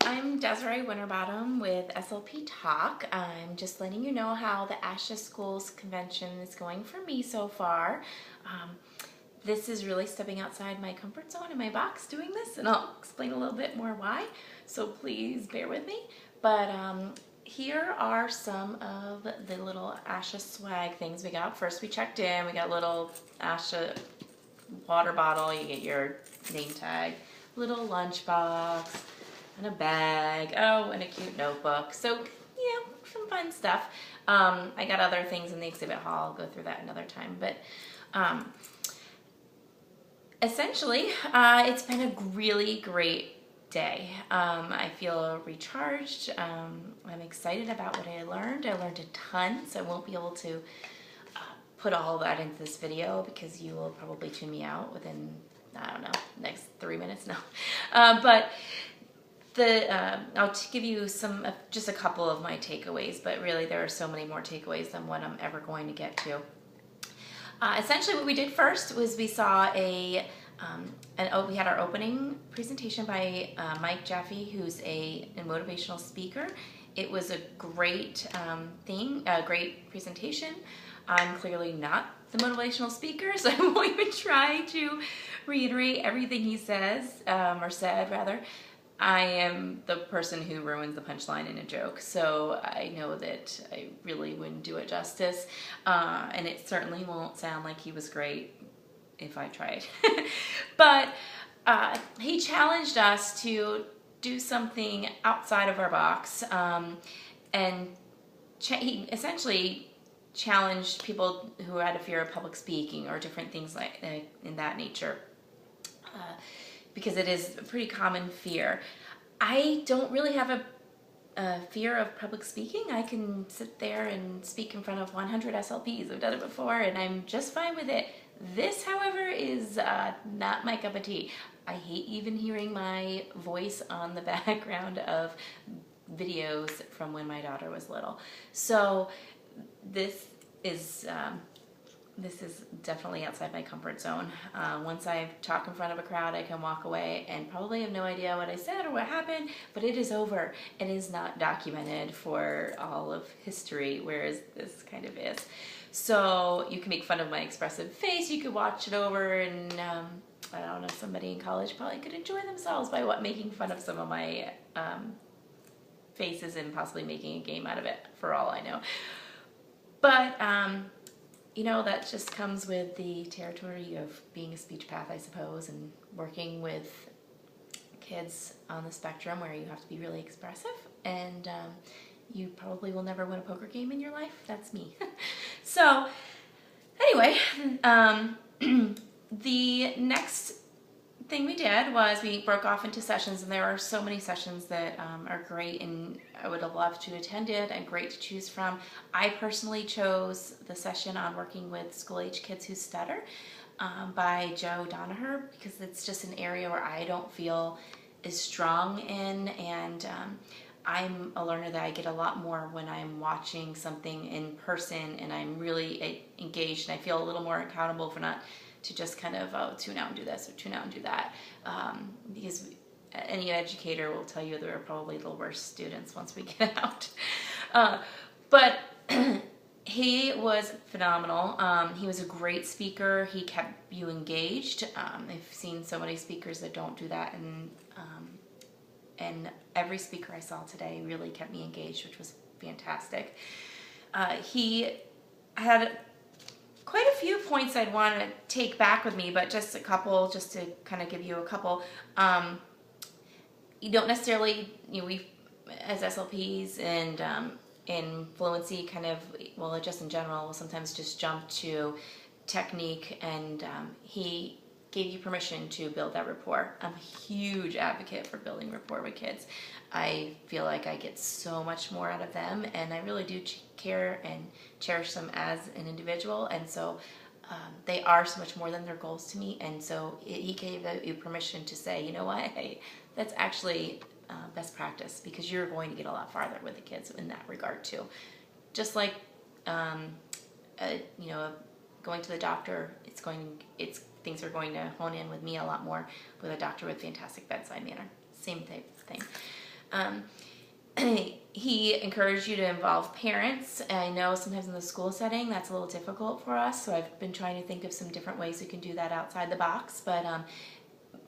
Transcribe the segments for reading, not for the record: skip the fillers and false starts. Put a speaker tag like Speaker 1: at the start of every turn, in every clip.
Speaker 1: I'm Desiree Winterbottom with SLPTalk. I'm just letting you know how the ASHA Schools Convention is going for me so far. This is really stepping outside my comfort zone in my box doing this, and I'll explain a little bit more why, so please bear with me. But here are some of the little ASHA swag things we got. First we checked in, we got a little ASHA water bottle, you get your name tag, little lunch box, and a bag, oh, and a cute notebook. So, yeah, some fun stuff. I got other things in the exhibit hall. I'll go through that another time. But essentially, it's been a really great day. I feel recharged. I'm excited about what I learned. I learned a ton, so I won't be able to put all of that into this video because you will probably tune me out within, I don't know, next 3 minutes now. But I'll give you just a couple of my takeaways, but really there are so many more takeaways than what I'm ever going to get to. Essentially what we did first was we saw we had our opening presentation by Mike Jaffe, who's a motivational speaker. It was a great great presentation. I'm clearly not the motivational speaker, so I won't even try to reiterate everything he says, or said rather. I am the person who ruins the punchline in a joke, so I know that I really wouldn't do it justice, and it certainly won't sound like he was great if I tried. But he challenged us to do something outside of our box, and he essentially challenged people who had a fear of public speaking or different things like in that nature. Because it is a pretty common fear. I don't really have a fear of public speaking. I can sit there and speak in front of 100 SLPs. I've done it before and I'm just fine with it. This, however, is not my cup of tea. I hate even hearing my voice on the background of videos from when my daughter was little. So this is definitely outside my comfort zone. Once I talk in front of a crowd, I can walk away and probably have no idea what I said or what happened, but it is over. It is not documented for all of history, whereas this kind of is. So you can make fun of my expressive face, you could watch it over, and I don't know, somebody in college probably could enjoy themselves by making fun of some of my faces and possibly making a game out of it, for all I know. But you know, that just comes with the territory of being a speech path, I suppose, and working with kids on the spectrum where you have to be really expressive, and you probably will never win a poker game in your life. That's me. So anyway, the next thing we did was we broke off into sessions, and there are so many sessions that are great and I would have loved to attend it and great to choose from. I personally chose the session on working with school-age kids who stutter by Joe Donaher, because it's just an area where I don't feel as strong in, and I'm a learner that I get a lot more when I'm watching something in person and I'm really engaged, and I feel a little more accountable for not to just kind of tune out and do this or tune out and do that, because any educator will tell you they're probably the worst students once we get out. But he was phenomenal. He was a great speaker. He kept you engaged. I've seen so many speakers that don't do that, and every speaker I saw today really kept me engaged, which was fantastic. He had quite a few points I'd want to take back with me, but just a couple, just to kind of give you a couple. You don't necessarily, we as SLPs and in fluency kind of, well, just in general, we'll sometimes just jump to technique, and he gave you permission to build that rapport. I'm a huge advocate for building rapport with kids. I feel like I get so much more out of them, and I really do care and cherish them as an individual, and so they are so much more than their goals to me. And so he gave you permission to say, you know what, hey, that's actually best practice, because you're going to get a lot farther with the kids in that regard too. Just like you know, going to the doctor, things are going to hone in with me a lot more with a doctor with fantastic bedside manner. Same type of thing. Um, he encouraged you to involve parents. I know sometimes in the school setting that's a little difficult for us, so I've been trying to think of some different ways we can do that outside the box, but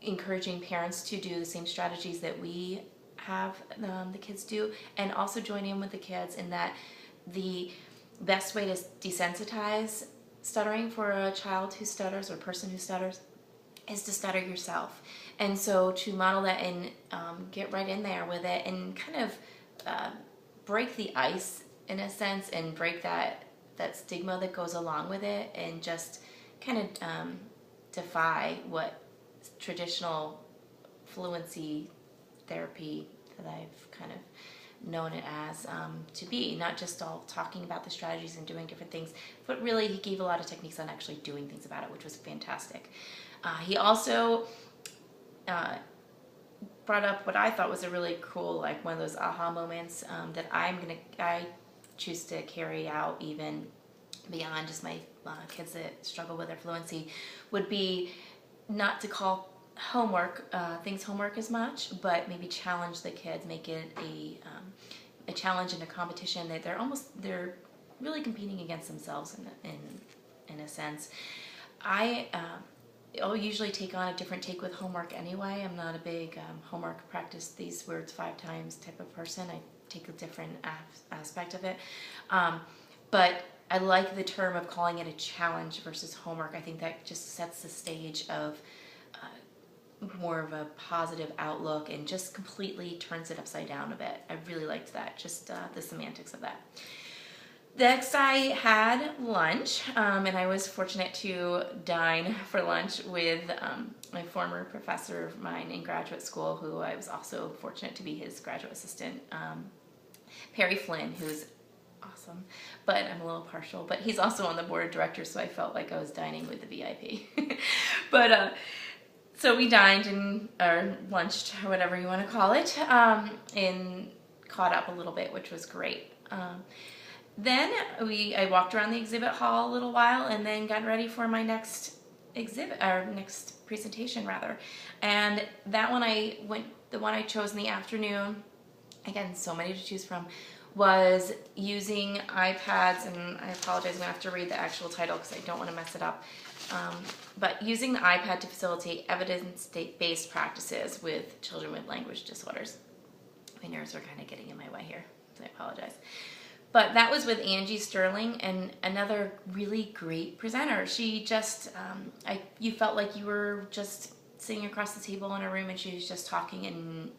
Speaker 1: encouraging parents to do the same strategies that we have the kids do, and also join in with the kids in that the best way to desensitize stuttering for a child who stutters or a person who stutters is to stutter yourself. And so to model that and get right in there with it and kind of break the ice in a sense and break that stigma that goes along with it, and just kind of defy what traditional fluency therapy that I've kind of known it as to be, not just all talking about the strategies and doing different things, but really he gave a lot of techniques on actually doing things about it, which was fantastic. He also brought up what I thought was a really cool, like one of those aha moments that I choose to carry out even beyond just my kids that struggle with their fluency, would be not to call things homework as much, but maybe challenge the kids, make it a challenge and a competition that they're really competing against themselves in a sense. I'll usually take on a different take with homework anyway. I'm not a big homework, practice these words 5 times type of person. I take a different aspect of it. But I like the term of calling it a challenge versus homework. I think that just sets the stage of more of a positive outlook and just completely turns it upside down a bit. I really liked that, just the semantics of that. Next, I had lunch, and I was fortunate to dine for lunch with my former professor of mine in graduate school, who I was also fortunate to be his graduate assistant, Perry Flynn, who's awesome, but I'm a little partial, but he's also on the board of directors, so I felt like I was dining with the VIP. But so we dined or lunched, or whatever you want to call it, and caught up a little bit, which was great. Then I walked around the exhibit hall a little while, and then got ready for my next next presentation rather. And that one the one I chose in the afternoon, again, so many to choose from, was using iPads, and I apologize, I'm gonna have to read the actual title because I don't want to mess it up. But using the iPad to facilitate evidence-based practices with children with language disorders. My nerves are kind of getting in my way here, so I apologize. But that was with Angie Sterling, and another really great presenter. She just, you felt like you were just sitting across the table in a room, and she was just talking, and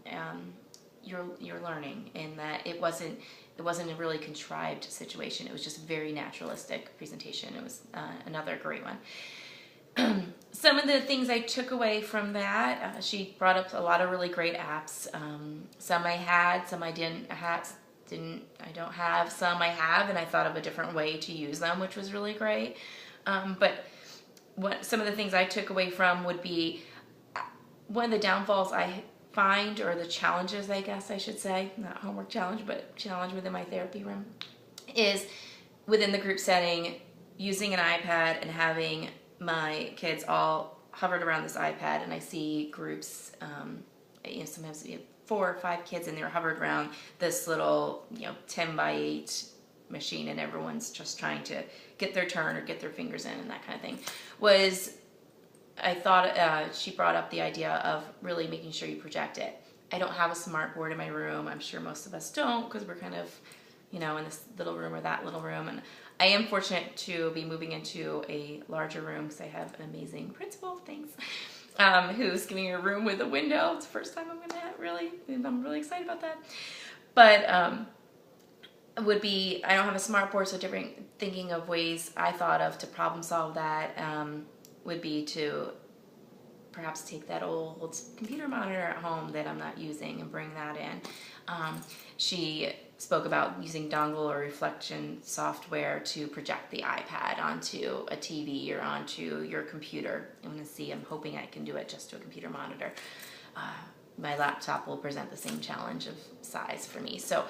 Speaker 1: you're learning, and that it wasn't a really contrived situation. It was just a very naturalistic presentation. It was another great one. Some of the things I took away from that, she brought up a lot of really great apps. Some I had, some I don't have, some I have, and I thought of a different way to use them, which was really great. But some of the things I took away from would be one of the downfalls I find, or the challenges, I guess I should say, not homework challenge, but challenge within my therapy room, is within the group setting, using an iPad and having my kids all hovered around this iPad, and I see groups, sometimes 4 or 5 kids in there hovered around this little 10 by 8 machine, and everyone's just trying to get their turn or get their fingers in and that kind of thing. I thought she brought up the idea of really making sure you project it. I don't have a smart board in my room. I'm sure most of us don't, because we're kind of in this little room or that little room, and I am fortunate to be moving into a larger room because I have an amazing principal, thanks, who's giving me a room with a window. It's the first time I'm going to have, really, and I'm really excited about that. But I don't have a smart board, so thinking of ways I thought of to problem solve that would be to perhaps take that old computer monitor at home that I'm not using and bring that in. She spoke about using dongle or reflection software to project the iPad onto a TV or onto your computer. I'm hoping I can do it just to a computer monitor. My laptop will present the same challenge of size for me. So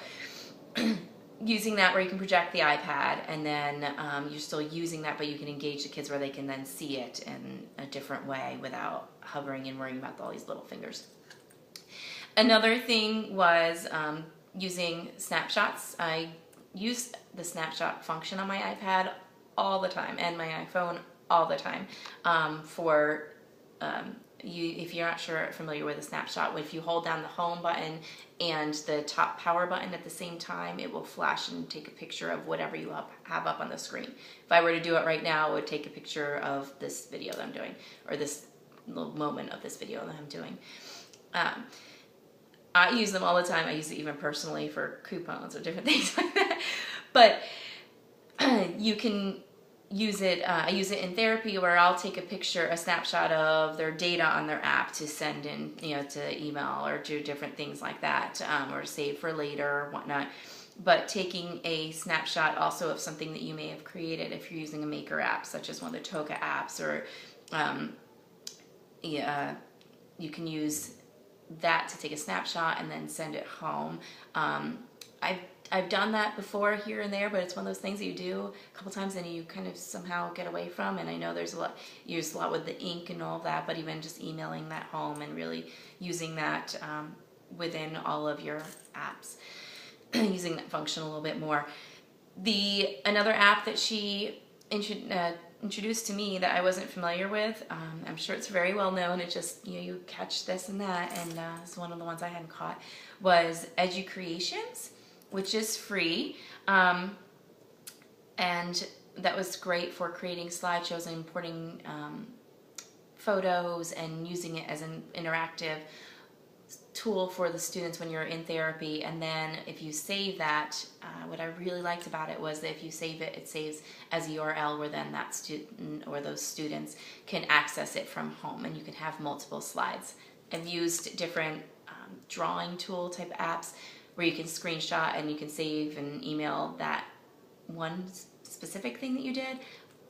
Speaker 1: using that where you can project the iPad, and then you're still using that, but you can engage the kids where they can then see it in a different way without hovering and worrying about all these little fingers. Another thing was using snapshots. I use the snapshot function on my iPad all the time and my iPhone all the time for if you're not familiar with a snapshot, if you hold down the home button and the top power button at the same time, it will flash and take a picture of whatever you have up on the screen. If I were to do it right now, it would take a picture of this video that I'm doing, or this little moment of this video that I'm doing. I use them all the time. I use it even personally for coupons or different things like that. But you can use it. I use it in therapy where I'll take a snapshot of their data on their app to send in, to email or to different things like that, or save for later or whatnot. But taking a snapshot also of something that you may have created if you're using a maker app, such as one of the Toga apps, or you can use that to take a snapshot and then send it home. I've done that before here and there, but it's one of those things that you do a couple times and you kind of somehow get away from. And I know there's you use a lot with the ink and all of that, but even just emailing that home and really using that within all of your apps, using that function a little bit more. Another app that she introduced to me that I wasn't familiar with, I'm sure it's very well known, it just, you catch this and that, and it's one of the ones I hadn't caught, was Educreations, which is free, and that was great for creating slideshows and importing photos and using it as an interactive tool for the students when you're in therapy. And then if you save that, what I really liked about it was that if you save it, it saves as a URL where then that student or those students can access it from home, and you can have multiple slides. I've used different drawing tool type apps where you can screenshot and you can save and email that one specific thing that you did,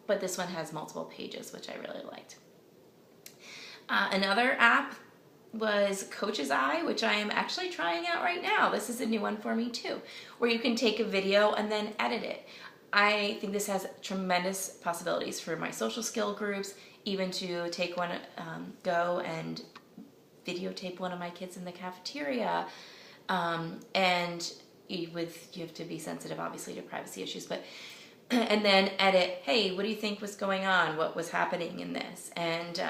Speaker 1: but this one has multiple pages, which I really liked. Another app was Coach's Eye, which I am actually trying out right now. This is a new one for me too, where you can take a video and then edit it. I think this has tremendous possibilities for my social skill groups, even to take one, go and videotape one of my kids in the cafeteria. And you have to be sensitive, obviously, to privacy issues, but and then edit, hey, what do you think was going on? What was happening in this? And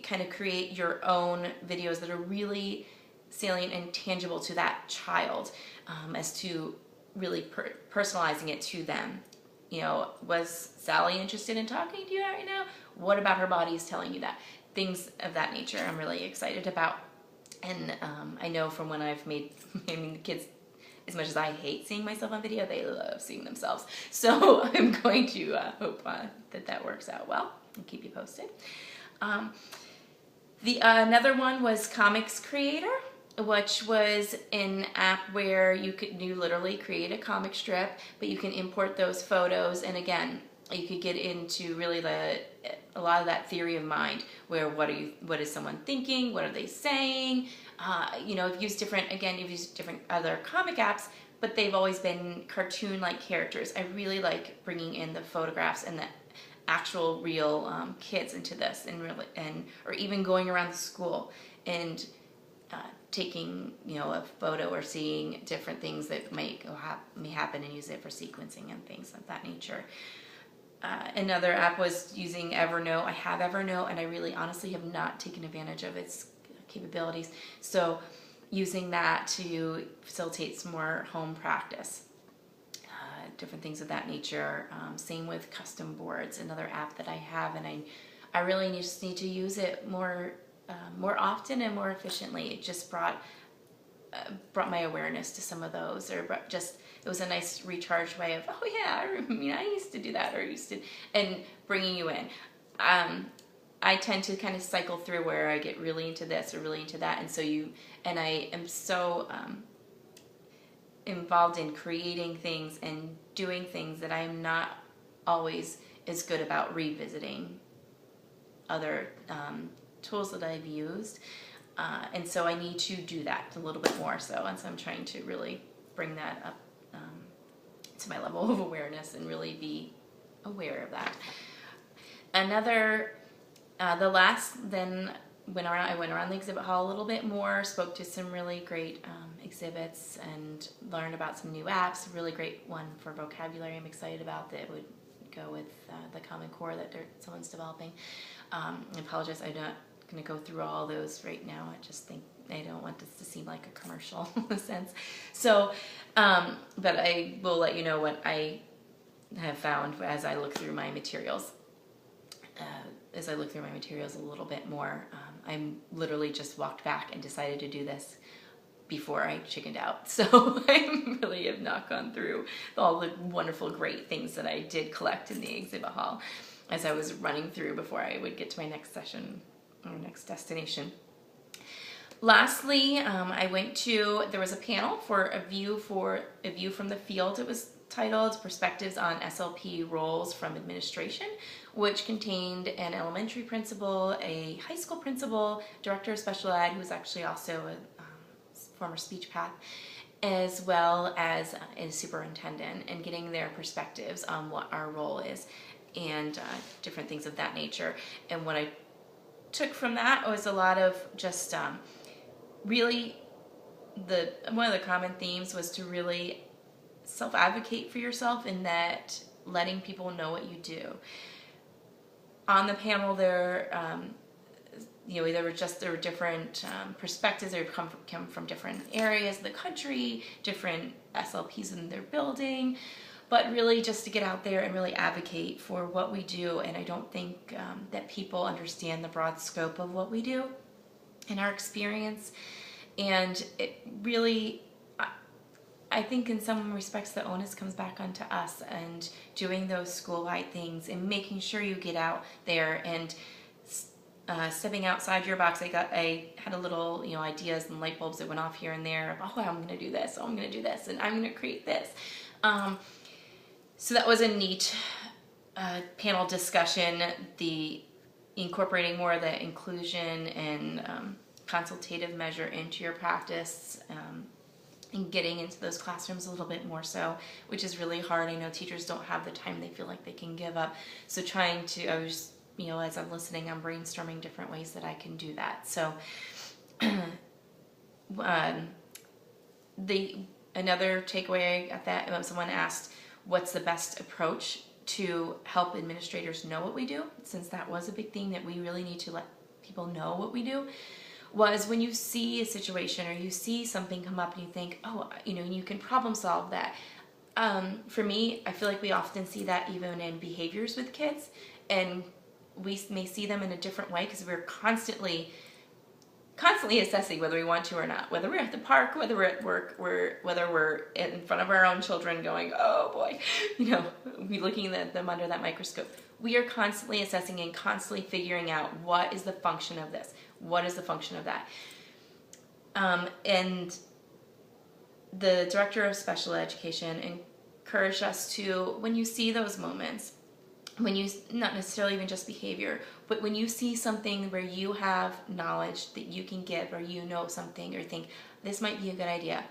Speaker 1: kind of create your own videos that are really salient and tangible to that child, as to really personalizing it to them. Was Sally interested in talking to you right now? What about her body is telling you that? Things of that nature I'm really excited about. And I know from when I've made, the kids, as much as I hate seeing myself on video, they love seeing themselves. So I'm going to hope that works out well and keep you posted. Another one was Comics Creator, which was an app where you literally create a comic strip, but you can import those photos, and again, you could get into really a lot of that theory of mind, where what is someone thinking, what are they saying? You've used different other comic apps, but they've always been cartoon-like characters. I really like bringing in the photographs and the actual real kids into this, or even going around the school and taking a photo or seeing different things that may happen and use it for sequencing and things of that nature. Another app was using Evernote. I have Evernote, and I really honestly have not taken advantage of its capabilities. So using that to facilitate some more home practice. Different things of that nature. Same with custom boards, another app that I have, and I really just need to use it more often and more efficiently. It just brought my awareness to some of those, or it was a nice recharge way of, oh yeah, I used to do that, and bringing you in. I tend to kind of cycle through where I get really into this or really into that, and I am so involved in creating things and doing things that I'm not always as good about revisiting other tools that I've used, and so I need to do that a little bit more so, and so I'm trying to really bring that up to my level of awareness and really be aware of that. Another, the last then I went around the exhibit hall a little bit more, spoke to some really great exhibits, and learned about some new apps. A really great one for vocabulary I'm excited about that would go with the Common Core that someone's developing. I apologize, I'm not going to go through all those right now. I just think I don't want this to seem like a commercial in a sense. So, but I will let you know what I have found as I look through my materials. As I look through my materials a little bit more, I literally just walked back and decided to do this before I chickened out. So I really have not gone through all the wonderful, great things that I did collect in the exhibit hall as I was running through before I would get to my next session or next destination. Lastly, there was a panel for a view from the field. It was titled Perspectives on SLP Roles from Administration, which contained an elementary principal, a high school principal, director of special ed, who was actually also a former speech path, as well as a superintendent, and getting their perspectives on what our role is and different things of that nature. And what I took from that was a lot of just really one of the common themes was to really self-advocate for yourself, in that letting people know what you do. On the panel there, there were different perspectives. They come from different areas of the country, different SLPs in their building, but really just to get out there and really advocate for what we do. And I don't think that people understand the broad scope of what we do in our experience. And it really, I think in some respects the onus comes back onto us, and doing those school-wide things and making sure you get out there and stepping outside your box. I had a little, ideas and light bulbs that went off here and there. Oh, I'm going to do this. Oh, I'm going to do this, and I'm going to create this. So that was a neat panel discussion. The incorporating more of the inclusion and consultative measure into your practice. And getting into those classrooms a little bit more so, which is really hard. I know teachers don't have the time they feel like they can give up. So I was, as I'm listening, I'm brainstorming different ways that I can do that. So another takeaway at that, someone asked, what's the best approach to help administrators know what we do? Since that was a big thing, that we really need to let people know what we do. Was when you see a situation or you see something come up and you think, oh, you can problem solve that. For me, I feel like we often see that even in behaviors with kids, and we may see them in a different way because we're constantly assessing whether we want to or not, whether we're at the park, whether we're at work, whether we're in front of our own children going, oh boy, we're looking at them under that microscope. We are constantly assessing and constantly figuring out, what is the function of this? What is the function of that? And the director of special education encouraged us to, when you see those moments, when you, not necessarily even just behavior, but when you see something where you have knowledge that you can give, or something, or think this might be a good idea,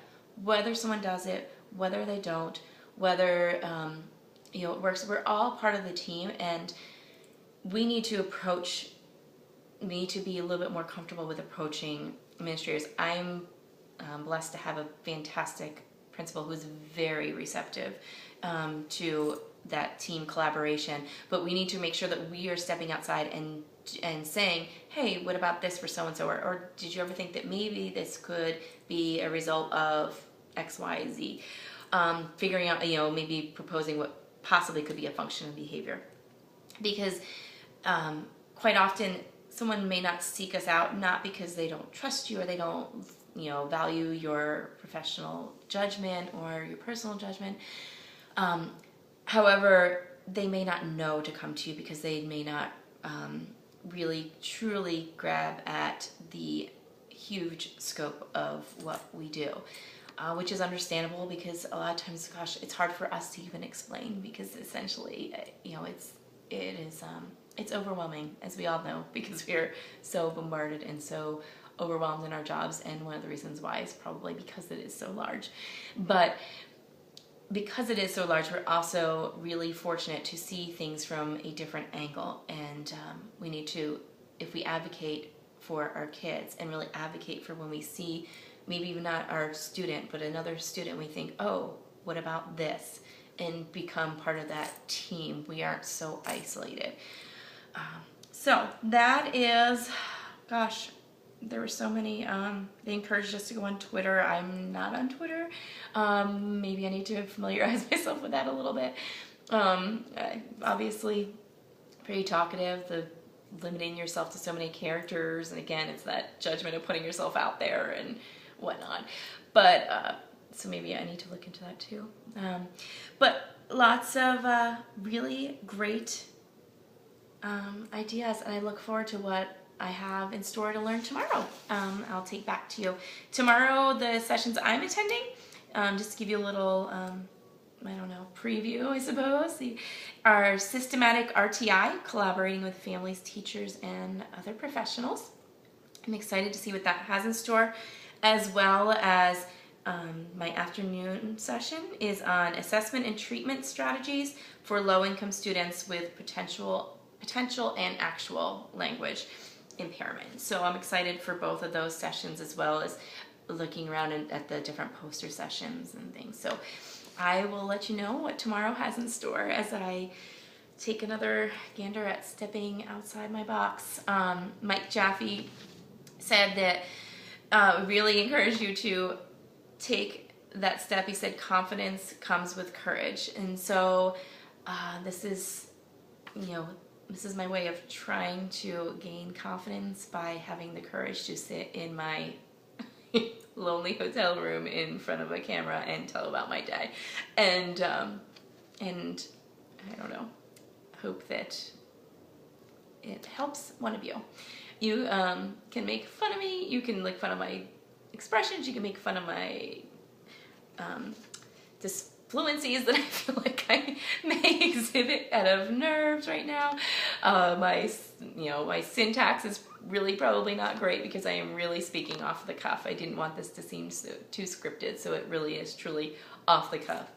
Speaker 1: whether someone does it, whether they don't, whether it works, we're all part of the team, and we need to be a little bit more comfortable with approaching administrators. I'm blessed to have a fantastic principal who's very receptive to that team collaboration, but we need to make sure that we are stepping outside and saying, hey, what about this for so-and-so, or did you ever think that maybe this could be a result of X, Y, Z? Figuring out, maybe proposing what possibly could be a function of behavior. Because quite often someone may not seek us out, not because they don't trust you or they don't value your professional judgment or your personal judgment. However, they may not know to come to you because they may not really truly grab at the huge scope of what we do, which is understandable, because a lot of times, gosh, it's hard for us to even explain, because essentially, it's overwhelming, as we all know, because we're so bombarded and so overwhelmed in our jobs, and one of the reasons why is probably because it is so large. But because it is so large, we're also really fortunate to see things from a different angle, and we need to, if we advocate for our kids and really advocate for when we see maybe even not our student, but another student, we think, oh, what about this? And become part of that team. We aren't so isolated. So that is, gosh, there were so many. They encouraged us to go on Twitter. I'm not on Twitter. Maybe I need to familiarize myself with that a little bit. Obviously, pretty talkative. The limiting yourself to so many characters, and again, it's that judgment of putting yourself out there and whatnot. But so maybe I need to look into that too. But lots of really great ideas, and I look forward to what I have in store to learn tomorrow. I'll take back to you. Tomorrow, the sessions I'm attending, just to give you a little, preview, I suppose, are systematic RTI, collaborating with families, teachers, and other professionals. I'm excited to see what that has in store, as well as my afternoon session is on assessment and treatment strategies for low-income students with potential and actual language impairment. So I'm excited for both of those sessions, as well as looking around at the different poster sessions and things. So I will let you know what tomorrow has in store as I take another gander at stepping outside my box. Mike Jaffe said that really encouraged you to take that step. He said confidence comes with courage. And so this is my way of trying to gain confidence by having the courage to sit in my lonely hotel room in front of a camera and tell about my day. And I don't know, hope that it helps one of you. You can make fun of me, you can make fun of my expressions, you can make fun of my disfluencies that I feel like I may exhibit out of nerves right now. My syntax is really probably not great because I am really speaking off the cuff. I didn't want this to seem too scripted, so it really is truly off the cuff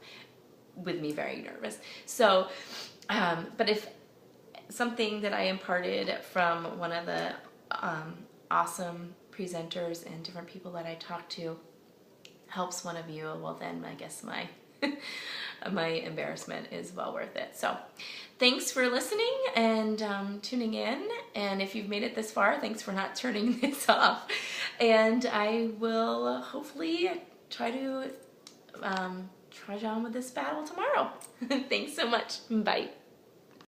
Speaker 1: with me very nervous. So, but if something that I imparted from one of the awesome presenters and different people that I talked to helps one of you, well then I guess my my embarrassment is well worth it. So thanks for listening and tuning in, and if you've made it this far, thanks for not turning this off, and I will hopefully try to trudge on with this battle tomorrow. Thanks so much. Bye.